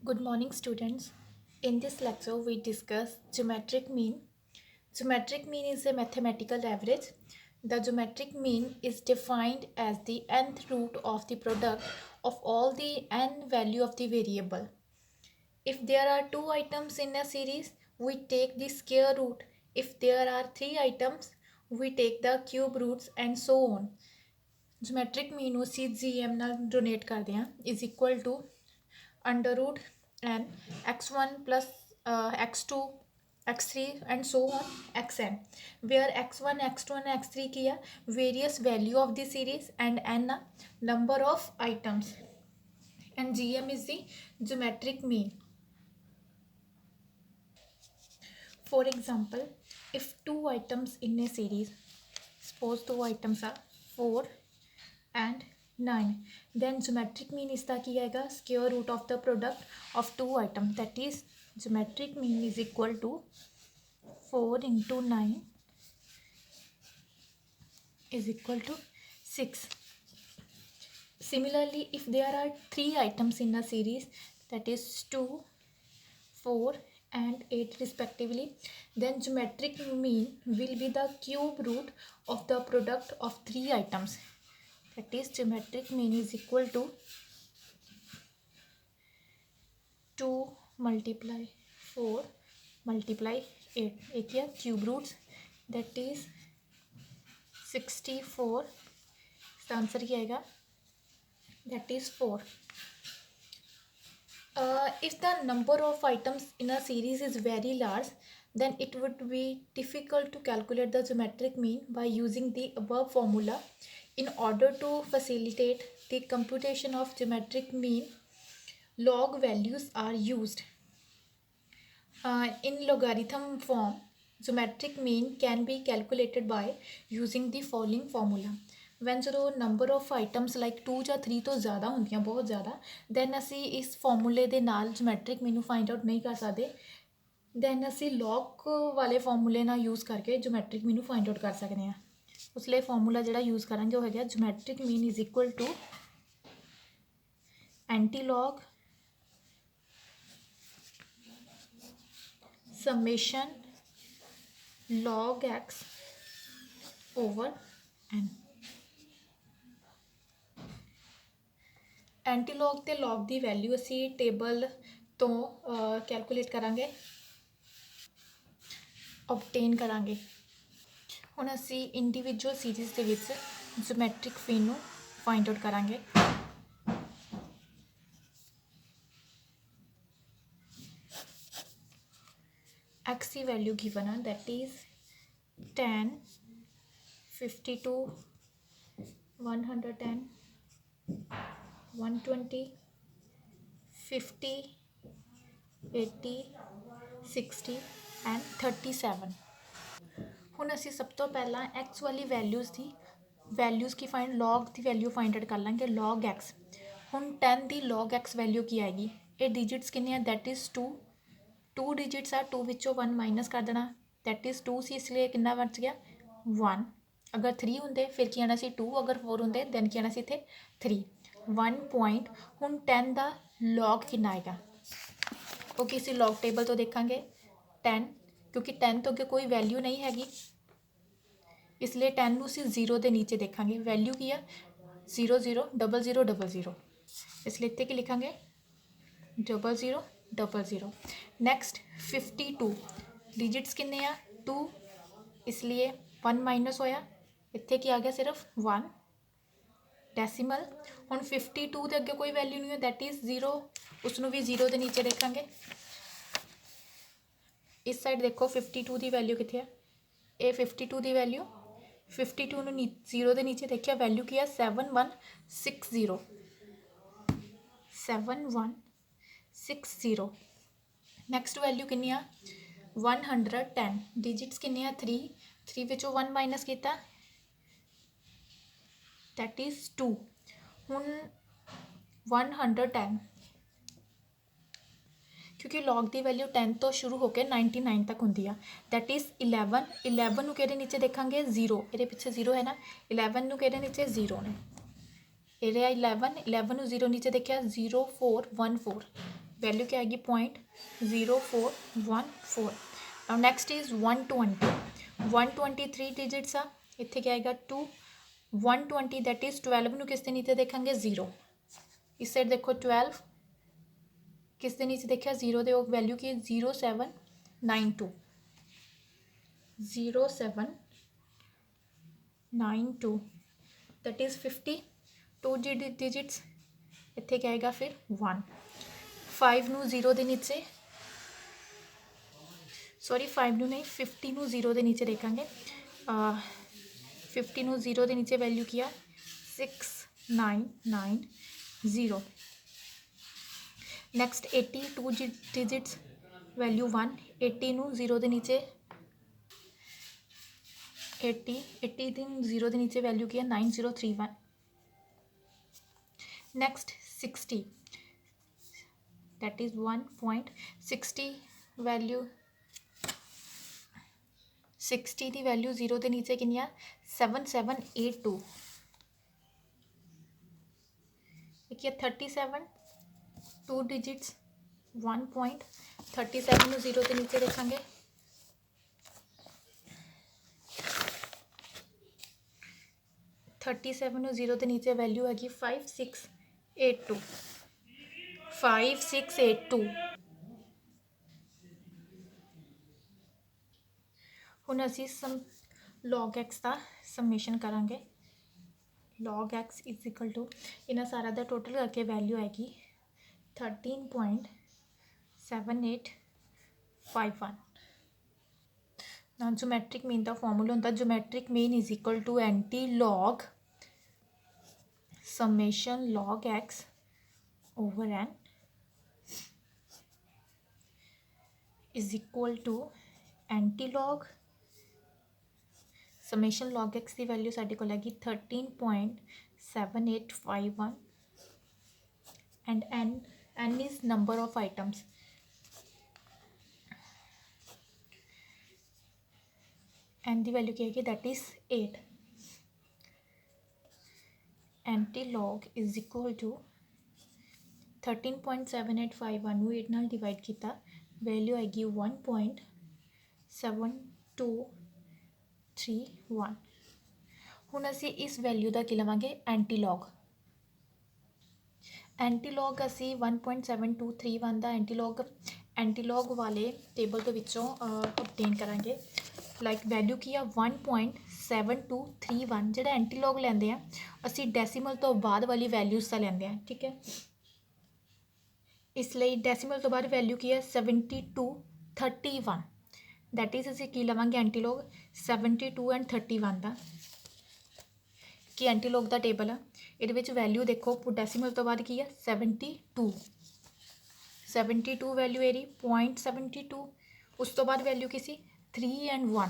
Good morning, students. In this lecture, we discuss geometric mean. Geometric mean is a mathematical average. The geometric mean is defined as the nth root of the product of all the n value of the variable. If there are two items in a series, we take the square root. If there are three items, we take the cube roots and so on. Geometric mean ਨੂੰ ਅਸੀਂ GM ਨਾਲ donate ਕਰਦੇ ਹਾਂ is equal to under root n x1 plus x2 x3 and so on xn, where x1 x2 and x3 की है various value of the series and n number of items, and gm is the geometric mean. For example, if two items in a series, suppose two items are 4 and 9, then geometric mean इसका की आएगा square root of the product of two items, that is geometric mean is equal to 4 into 9 is equal to 6. Similarly, if there are three items in a series, that is 2, 4 and 8 respectively, then geometric mean will be the cube root of the product of three items, that is geometric mean is equal to 2 multiply 4 multiply 8, एक है cube roots, that is 64. इसका answer क्या आएगा, that is 4. If the number of items in a series is very large, then it would be difficult to calculate the geometric mean by using the above formula. In order to facilitate the computation of geometric mean, log values are used. In logarithm form, geometric mean can be calculated by using the following formula. When जो number of items like 2 ਜਾਂ 3 ਤੋਂ ज़्यादा ਹੁੰਦੀਆਂ बहुत ज़्यादा, then ਅਸੀਂ ਇਸ formula ਦੇ ਨਾਲ geometric mean ਨੂੰ find out ਨਹੀਂ ਕਰ ਸਕਦੇ, then ਅਸੀਂ log ਵਾਲੇ formula ਨਾਲ use ਕਰਕੇ geometric mean ਨੂੰ find out ਕਰ ਸਕਦੇ ਹਾਂ. ਉਸ ਲਈ formula ਜਿਹੜਾ use ਕਰਾਂਗੇ ਉਹ ਹੈਗਾ geometric mean is equal to anti-log summation log x over n. Antilog ते लॉग की वैल्यू असी टेबल तो कैलकुलेट करांगे, ऑबटेन करांगे. हुण असी इंडिविजुअल सीरीज़ दे विच जियोमैट्रिक मीन नूं फाइंड आउट करांगे. एक्स की वैल्यू गिवन है, दैट इज़ 10 52 110 120 50 80 60 एंड 37. हुण असी सब तो पहला एक्स वाली वैल्यूज़ की फाइंड लॉग की वैल्यू फाइंड आउट कर लेंगे, लॉग एक्स. हुण 10 की लॉग एक्स वैल्यू की आएगी, ये डिजिट्स कितने हैं, दैट इज़ 2 डिजिट्स आ, 2 विचों 1 माइनस कर देना, दैट इज़ 2 सी, इसलिए कितना बच गया 1. अगर 3 होंगे फिर की आना सी 2, अगर 4 होंगे दैन की आना सी इत्थे 3. 1 पॉइंट. हुण 10 का लॉग कितना आएगा, ओके इसी लॉग टेबल तो देखांगे 10, क्योंकि 10 तो अगे कोई वैल्यू नहीं हैगी, इसलिए 10 नूं असीं 0 के नीचे देखांगे. वैल्यू की है 0 0 0 0 0 0, इसलिए इत्थे की लिखांगे 0 0 0 0. नैक्सट 52 डिजिट्स कितने आ 2, इसलिए 1 माइनस होया, इत्थे की आ गया सिर्फ 1 डेसीमल. हुण 52 के अगे कोई वैल्यू नहीं है, दैट इज़ 0, उसनों भी 0 के नीचे देखांगे. इस साइड देखो 52 की वैल्यू कितने है, ये 52 की वैल्यू 52 नूं 0 के नीचे देखिया, वैल्यू की है 7160 7160. नैक्सट वैल्यू कितनी आ 110, डिजिट्स कितने आ 3 विचों 1 माइनस किया, दैट इज़ 2. हुण 110, क्योंकि लॉग की वैल्यू 10 तो शुरू होकर 99 तक होंगी है, दैट इज़ 11. 11 नूं किहदे नीचे देखांगे 0, ये पिछे 0 है ना, 11 नूं किहदे नीचे 0 ने, ये 11 नूं 0 नीचे देखिया 0414, वैल्यू क्या आएगी 0.0414। Now next is 120। 123 डिजिट्स आ, इत्थे क्या आएगा 2। 120 दैट इज 12 नूं किस दे नीचे देखांगे 0। इस साइड देखो 12 किस दे नीचे देखा 0 दे वैल्यू की 0792। 0792 दैट इज 52 डिजिट्स। इत्थे क्या आएगा फिर 1। 5 नूं 0 दे नीचे, सॉरी 5 नूं नहीं 50 नूं 0 दे नीचे देखांगे। 50 नूं 0 दे नीचे वैल्यू किया 6990। Next 82 digits value 1। 80 नूं 0 दे नीचे 80 दिन 0 दे नीचे वैल्यू किया 9031। नैक्सट 60 दैट इज 1.60 वैल्यू 60 की वैल्यू 0 के नीचे कितनी आ 7782। एक 37 2 डिजिट्स 1.37 0 के नीचे देखेंगे। 37 0 के नीचे वैल्यू हैगी 5682। 5682 हुण असीं सम लॉग एक्स का सबमिशन करांगे। Log x is equal to इन्हां सारा का टोटल करके वैल्यू आएगी 13.7851। ना ज्योमैट्रिक मीन का फॉर्मूला होंदा geometric mean is equal to antilog summation log x over n is equal to antilog summation log x की वैल्यू साडे कोल हैगी 13.7851 and n is number of items. N की value क्या है that is 8। Anti log is equal to 13.7851 8 नाल divide किया value आएगी 1.7231। हुण असी इस वैल्यू का की लवांगे एंटी लॉग। एंटी लॉग असी 1.7231 का एंटी लॉग वाले टेबल के विचों ऑब्टेन करांगे। लाइक वैल्यू की आ 1.7231 जो एंटी लॉग लेंदे आ असी डेसीमल तो बाद वाली वैल्यूज़ का लेंदे आ। ठीक है, इसलिए डेसीमल तो बाद वैल्यू की है 7231 दैट इज असी की लवांगे एंटी लॉग 72 एंड 31 का कि एंटी लॉग का टेबल आ ये वैल्यू देखो डेसीमल तो बाद की है 72 वैल्यू एरी 0.72 उस तो बाद वैल्यू किसी 3 एंड 1।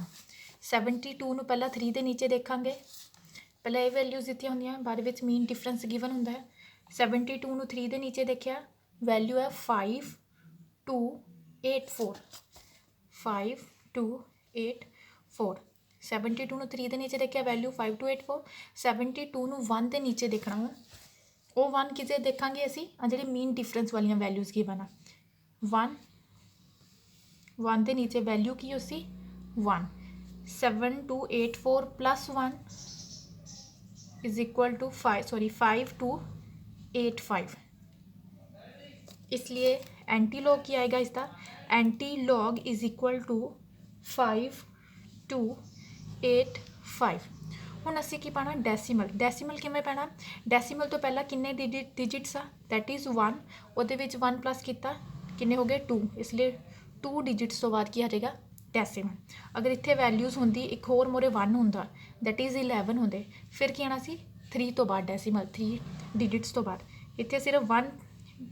72 नूं पहला 3 के नीचे देखांगे, पहला ये वैल्यूज़ दित्तियां होंदियां बाद विच मीन डिफरेंस गिवन हुंदा है। 72 नूं 3 के नीचे देखिया वैल्यू है 5284। 5284 72 नूं 3 के नीचे देखिया वैल्यू 5284। 72 नूं 1 के नीचे देखना वा वो 1 किसे देखांगे असी जिहड़ी मीन डिफरेंस वाली वैल्यूज़ गिवन आ 1 के नीचे वैल्यू की उसी 1। 7284 प्लस 1 इज इक्वल टू 5285। इसलिए एंटी लॉग क्या आएगा इसका anti log is equal to 5285। हुण असी की पाना डेसीमल। डेसीमल किवें पैना डेसीमल तो पहला किन्ने डिजिट्स आ दैट इज़ 1 उहदे विच 1 प्लस किया किन्ने हो गए 2 इसलिए 2 डिजिट्स तो बाद की आ जाएगा डेसीमल। अगर इत्थे वैल्यूज़ होंदी एक होर मोरे 1 होंदा दैट इज़ 11 होंदे फिर की आना सी 3 तो बाद डेसीमल 3 डिजिट्स तो बाद इत्थे सिर्फ 1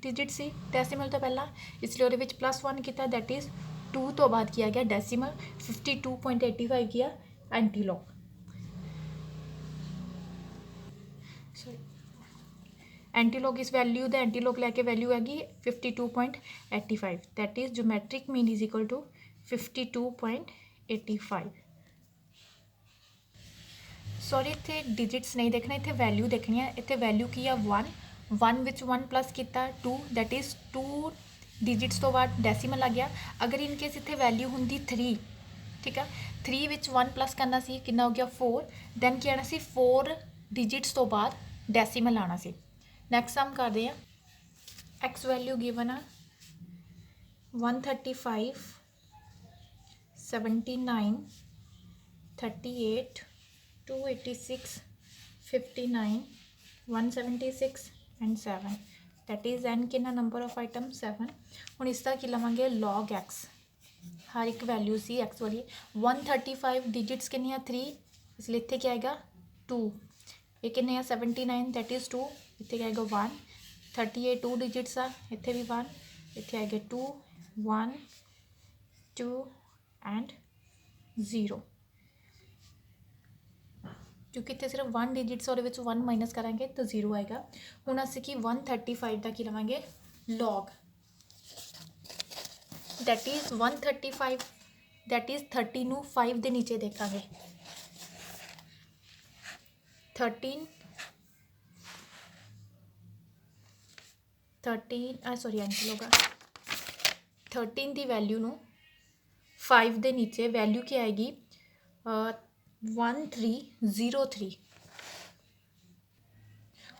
डिजिट सी डेसीमल तो पहला इसलिए वो प्लस 1 किया दैट इज़ 2 तो बाद किया गया डेसीमल 52.85 किया एंटी लॉग। एंटी लॉग इस वैल्यू द एंटी लॉग लैके वैल्यू हैगी 52.85 that is geometric mean is equal to 52.85। Sorry इतने डिजिट्स नहीं देखना इतने वैल्यू देखनी है। इतने वैल्यू की है 1 विच 1 प्लस किया 2 दैट इज़ 2 डिजिट्स तो बाद डेसीमल आ गया। अगर इनकेस इत्थे वैल्यू होंदी 3, ठीक है, 3 विच 1 प्लस करना सी, कितना हो गया 4, दैन की आना सी 4 डिजिट्स तो बाद डेसीमल आना सी। नैक्सट सम करते हैं। एक्स वैल्यू गिवन आ 135, 79, 38, 286, 59, 176 एंड 7, दैट इज़ एन कितना नंबर ऑफ आइटम 7। हुण इसका की लवांगे लॉग एक्स, हर एक वैल्यू सी एक्स वाली। 135 डिजिट्स कितनी 3, इसलिए इत्थे क्या आएगा 2। ये कितने 79 दैट इज़ 2, इत्थे क्या आएगा 1। 38 2 डिजिट्स आ, इत्थे भी 1, इत्थे आएगा 2 1 2 एंड 0, क्योंकि इतने सिर्फ 1 डिजिट्स और 1 माइनस करेंगे तो 0 आएगा। हूँ असी कि 135 का की लवेंगे log, that is 135 that is 30 नू 5 के नीचे देखा 13 सॉरी एंटी होगा 13 की वैल्यू नू 5 के नीचे वैल्यू क्या आएगी 1303।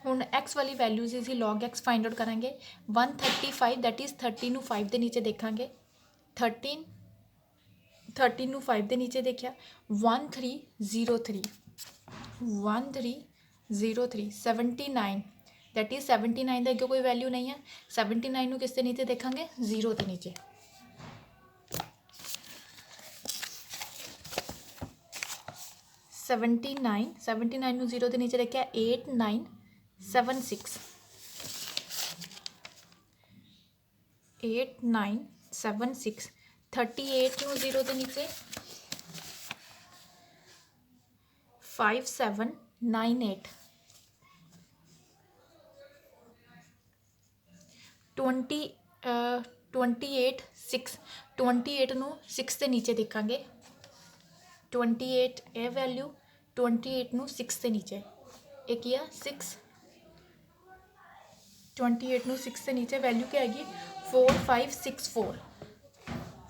हुण एक्स वाली वैल्यूज इसी लॉग एक्स फाइंड आउट करांगे। 135 दैट इज़ 30 नू 5 के नीचे देखांगे, 13 नू 5 के नीचे देखिया 1303 1303 79 दैट इज़ 79 का अगे कोई वैल्यू नहीं है। 79 नू किस दे नीचे देखांगे 0 के नीचे। सेवेंटी नाइन नू 0 के नीचे देखिया 8976 8976। 38 नू 0 के नीचे 5798। 28 6 28 नू 6 के नीचे देखांगे 28 ए वैल्यू 28 नू 6 के नीचे एक ही 6 28 नू 6 के नीचे वैल्यू क्या आएगी 4564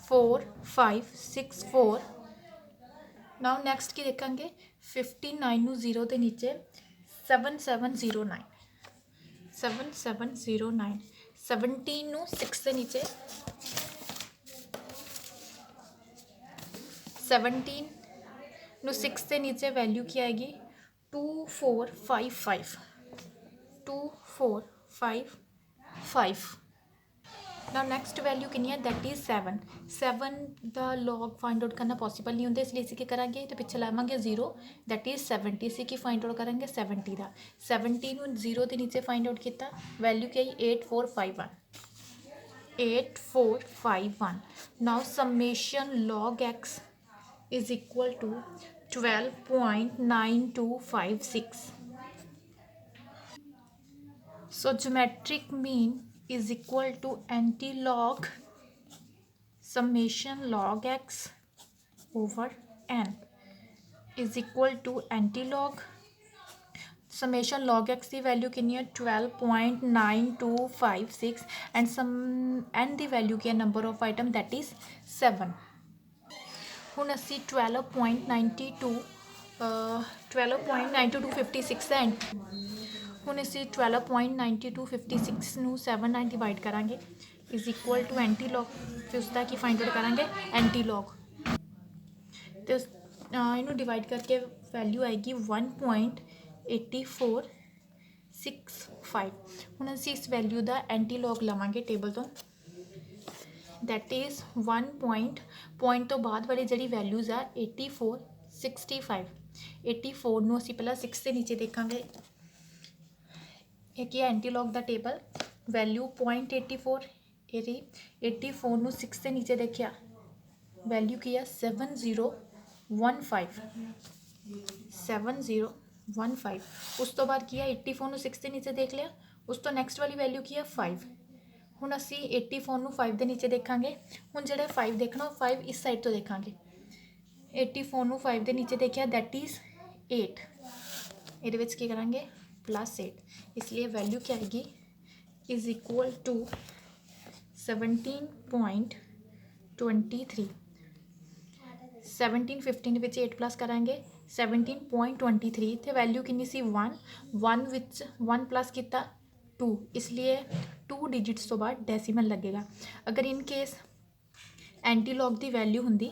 4564। नाउ नैक्सट की देखेंगे 59 नू 0 के नीचे 7709 7709। 17 नू 6 के नीचे 17 नू 6 के नीचे वैल्यू क्या आएगी 2455 2455। ना नैक्सट वैल्यू कितनी है दैट इज़ 7 7 का लॉग फाइंड आउट करना पॉसिबल नहीं होंगे, इसलिए इसी के करांगे तो पिछे लावांगे 0 दैट इज़ 70। इसी की फाइंड आउट करेंगे 70 का 70 नू 0 के नीचे फाइंड आउट किया वैल्यू क्या है 8451 8451। Now summation log x is equal to 12.9256. So geometric mean is equal to anti-log summation log x over n is equal to anti-log summation log x की value कितनी है 12.9256 एंड सम n की value की है number of item that is 7। हुण असी 12.9256 है हुण असी 12.9256 नू 7 नाल डिवाइड करांगे is equal to antilog, फिर उसका की फाइंड आउट करांगे एंटी लॉग तो इनू डिवाइड करके वैल्यू आएगी 1.8465। हुण असी इस वैल्यू का एंटी लॉग लवांगे टेबल तो दैट इज़ 1 पॉइंट तो बाद वाली जी वैल्यूज़ आ 8465। 84 नू असी पहला 6 के नीचे देखांगे एक एंटी लॉग का टेबल वैल्यू 0.84 ये 84 नू 6 के नीचे देखिया वैल्यू की है 7015 7015। उस तो बाद किया 84 नू 6 के नीचे देख लिया, उस तो नैक्सट वाली वैल्यू की है 5। हुण असी 84 नू 5 के नीचे देखांगे। हुण जिहड़ा 5 देखना 5 इस साइड तो देखांगे 84 नू 5 के नीचे देखिया दैट इज़ 8 ये की करांगे +8, इसलिए वैल्यू क्या आएगी इज़ इक्वल टू 17.23 17 15 ਵਿੱਚ 8 ਪਲੱਸ ਕਰਾਂਗੇ 17.23 ਇੱਥੇ ਵੈਲਿਊ ਕਿੰਨੀ ਸੀ 1 1 ਵਿੱਚ 1 ਪਲੱਸ ਕੀਤਾ 2 ਇਸ ਲਈ 2 ਡਿਜਿਟਸ ਤੋਂ ਬਾਅਦ ਡੈਸੀਮਲ ਲੱਗੇਗਾ। ਅਗਰ ਇਨ ਕੇਸ ਐਂਟੀਲੌਗ ਦੀ ਵੈਲਿਊ ਹੁੰਦੀ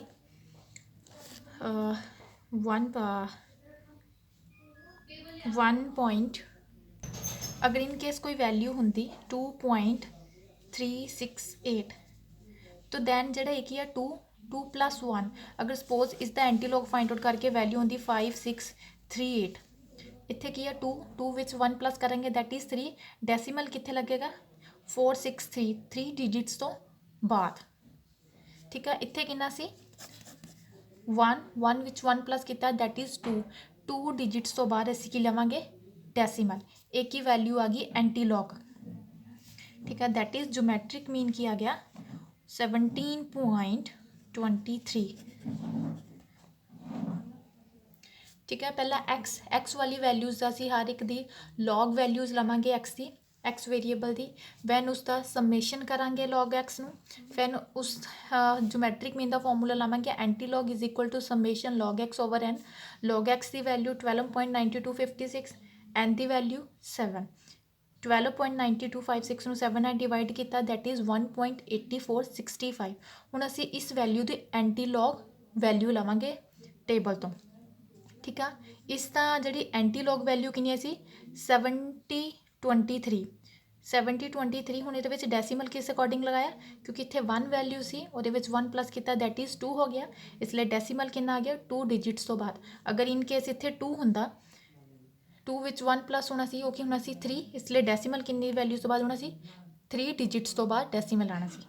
1 ਪੁਆਇੰਟ ਅਗਰ ਇਨ ਕੇਸ ਕੋਈ ਵੈਲਿਊ ਹੁੰਦੀ 2.368 तो दैन ਜਿਹੜਾ ਇੱਕ ਹੀ ਆ 2 + 1 ਅਗਰ ਸਪੋਜ਼ ਇਸ ਦਾ ਐਂਟੀਲੌਗ ਫਾਈਂਡ ਆਊਟ ਕਰਕੇ ਵੈਲਿਊ ਹੁੰਦੀ 5638 ਇੱਥੇ ਕੀ ਆ 2 ਵਿੱਚ 1 ਪਲੱਸ ਕਰਾਂਗੇ ਦੈਟ ਇਜ਼ 3 ਡੈਸੀਮਲ ਕਿੱਥੇ ਲੱਗੇਗਾ 463 3 ਡਿਜਿਟਸ ਤੋਂ ਬਾਅਦ। ਠੀਕ ਆ ਇੱਥੇ ਕਿੰਨਾ ਸੀ 1 ਵਿੱਚ 1 ਪਲੱਸ ਕੀਤਾ ਦੈਟ ਇਜ਼ 2 ਡਿਜਿਟਸ ਤੋਂ ਬਾਅਦ ਅਸੀਂ ਕੀ ਲਵਾਂਗੇ ਡੈਸੀਮਲ ਇੱਕ ਹੀ ਵੈਲਿਊ ਆ ਗਈ ਐਂਟੀਲੌਗ। ਠੀਕ ਆ ਦੈਟ ਇਜ਼ ਜਿਓਮੈਟ੍ਰਿਕ ਮੀਨ ਕੀ ਆ ਗਿਆ 17.23। ठीक है पहला एक्स वाली वैल्यूज़ का असी हर एक दी लॉग वैल्यूज़ लवांगे एक्स दी एक्स वेरीएबल दी वैन उसका सम्मेशन करांगे लॉग एक्स नूं फिर उस ज्योमैट्रिक मीन का फॉर्मूला लवांगे anti log is equal to summation log x over N log x की वैल्यू 12.9256 एन की वैल्यू 7 12.9256 ਨੂੰ 7 ਨਾਲ डिवाइड किया दैट इज़ 1.8465 ਹੁਣ ਅਸੀਂ इस वैल्यू की एंटीलॉग वैल्यू लवांगे टेबल तो। ठीक है इसका जी एंटीलॉग वैल्यू कितनी सी 70.23 ਹੁਣ ਇਹਦੇ ਵਿੱਚ ਡੈਸੀਮਲ किस अकॉर्डिंग लगाया क्योंकि इतने 1 वैल्यू सी ਉਹਦੇ ਵਿੱਚ 1 प्लस किया दैट इज़ 2 हो गया इसलिए डैसीमल कितना आ गया 2 डिजिट्स तो बाद। अगर इन केस इतने 2 ਹੁੰਦਾ 2 ਵਿੱਚ 1 प्लस होना सी वो की होना सी 3 इसलिए डैसीमल कितनी वैल्यूज़ तो बाद होना सी 3 डिजिट्स तो बाद डैसीमल आना सी।